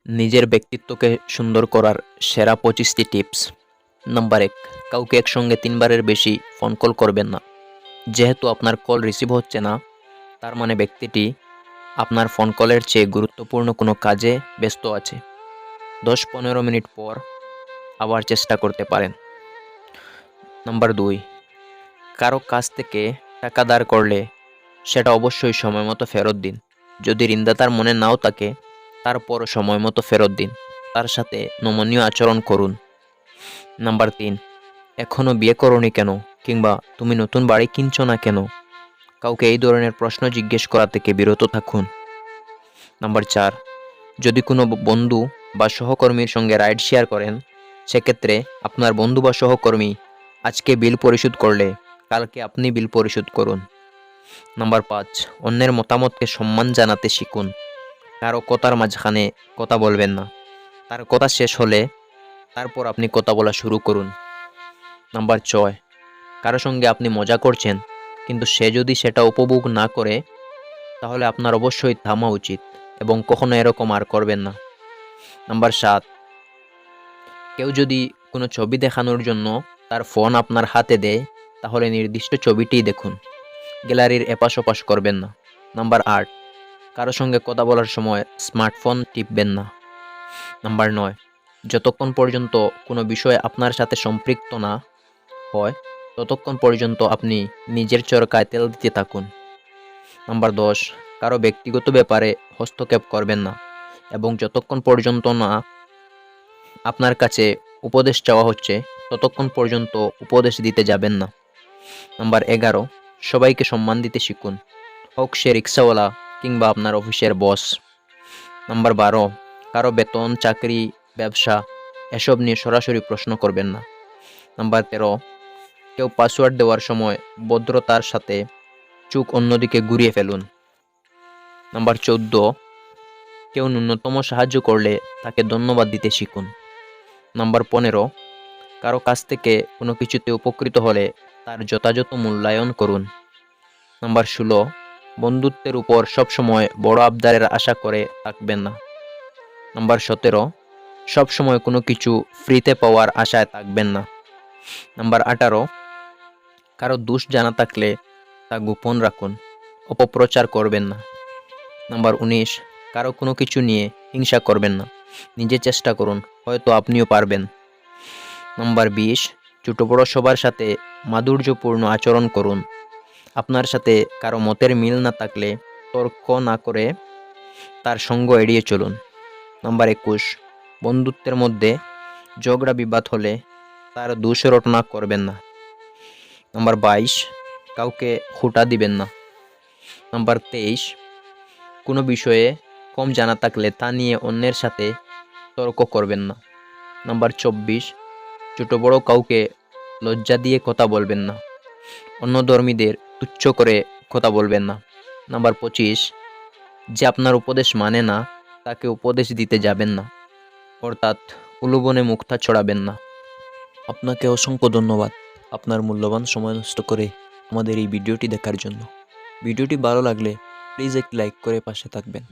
নিজের ব্যক্তিত্বকে সুন্দর করার সেরা 25টি টিপস। নাম্বার 1, কাউকে একসঙ্গে 3বারের বেশি ফোন কল করবেন না। যেহেতু আপনার কল রিসিভ হচ্ছে না, তার মানে ব্যক্তিটি আপনার ফোন কলের চেয়ে গুরুত্বপূর্ণ কোনো কাজে ব্যস্ত আছে। 10-15 মিনিট পর আবার চেষ্টা করতে পারেন। নাম্বার 2, কারো কাছ থেকে টাকা ধার করলে সেটা অবশ্যই সময়মতো ফেরত দিন। যদি ঋণদাতার মনে নাও থাকে, তারপরও সময়মতো ফেরত দিন। তার সাথে নমনীয় আচরণ করুন। নাম্বার 3, এখনও বিয়ে করোনি কেন, কিংবা তুমি নতুন বাড়ি কিনছো না কেন? কাউকে এই ধরনের প্রশ্ন জিজ্ঞেস করা থেকে বিরত থাকুন। নাম্বার 4, যদি কোনো বন্ধু বা সহকর্মীর সঙ্গে রাইড শেয়ার করেন, সেক্ষেত্রে আপনার বন্ধু বা সহকর্মী আজকে বিল পরিশোধ করলে কালকে আপনি বিল পরিশোধ করুন। নাম্বার 5, অন্যের মতামতকে সম্মান জানাতে শিখুন। কারো কথার মাঝখানে কথা বলবেন না। তার কথা শেষ হলে তারপর আপনি কথা বলা শুরু করুন। নাম্বার 6, কারো সঙ্গে আপনি মজা করছেন, কিন্তু সে যদি সেটা উপভোগ না করে, তাহলে আপনার অবশ্যই থামা উচিত এবং কখনো এরকম আর করবেন না। নাম্বার 7, কেউ যদি কোনো ছবি দেখানোর জন্য তার ফোন আপনার হাতে দেয়, তাহলে নির্দিষ্ট ছবিটিই দেখুন। গ্যালারির এপাশ ওপাশ করবেন না। নাম্বার 8, কারো সঙ্গে কথা বলার সময় স্মার্টফোন টিপবেন না। নাম্বার 9, যতক্ষণ পর্যন্ত কোনো বিষয় আপনার সাথে সম্পৃক্ত না হয়, ততক্ষণ পর্যন্ত আপনি নিজের চরকায় তেল দিতে থাকুন। নাম্বার 10, কারো ব্যক্তিগত ব্যাপারে হস্তক্ষেপ করবেন না, এবং যতক্ষণ পর্যন্ত না আপনার কাছে উপদেশ চাওয়া হচ্ছে, ততক্ষণ পর্যন্ত উপদেশ দিতে যাবেন না। নাম্বার 11, সবাইকে সম্মান দিতে শিখুন, হোক সে রিক্সাওয়ালা কিংবা আপনার অফিসের বস। নাম্বার 12, কারো বেতন, চাকরি, ব্যবসা এসব নিয়ে সরাসরি প্রশ্ন করবেন না। নাম্বার 13, কেউ পাসওয়ার্ড দেওয়ার সময় ভদ্রতার সাথে চোখ অন্যদিকে ঘুরিয়ে ফেলুন। নাম্বার 14, কেউ ন্যূনতম সাহায্য করলে তাকে ধন্যবাদ দিতে শিখুন। নাম্বার 15, কারো কাছ থেকে কোনো কিছুতে উপকৃত হলে তার যথাযথ মূল্যায়ন করুন। নাম্বার 16, বন্ধুত্বের উপর সবসময় বড় আবদারের আশা করে থাকবেন না। নাম্বার 17, সবসময় কোনো কিছু ফ্রিতে পাওয়ার আশায় থাকবেন না। নাম্বার 18, কারো দোষ জানা থাকলে তা গোপন রাখুন, অপপ্রচার করবেন না। নাম্বার 19, কারো কোনো কিছু নিয়ে হিংসা করবেন না, নিজে চেষ্টা করুন, হয়তো আপনিও পারবেন। নাম্বার 20, ছোট বড় সবার সাথে মাধুর্যপূর্ণ আচরণ করুন। আপনার সাথে কারো মতের মিল না থাকলে তর্ক না করে তার সঙ্গ এড়িয়ে চলুন। নাম্বার 21, বন্ধুত্বের মধ্যে ঝগড়া বিবাদ হলে তার দোষারোপণা করবেন না। নাম্বার 22, কাউকে খোঁটা দিবেন না। নাম্বার 23, কোনো বিষয়ে কম জানা থাকলে তা নিয়ে অন্যের সাথে তর্ক করবেন না। নাম্বার 24, ছোট বড় কাউকে লজ্জা দিয়ে কথা বলবেন না। অন্য ধর্মীদের তুচ্ছ করে কথা বলবেন না। নাম্বার 25, যে আপনার উপদেশ মানে না, তাকে উপদেশ দিতে যাবেন না, অর্থাৎ উলুবনে মুক্তা ছড়াবেন না। আপনাকে অসংখ্য ধন্যবাদ আপনার মূল্যবান সময় নষ্ট করে আমাদের এই ভিডিওটি দেখার জন্য। ভিডিওটি ভালো লাগলে প্লিজ একটি লাইক করে পাশে থাকবেন।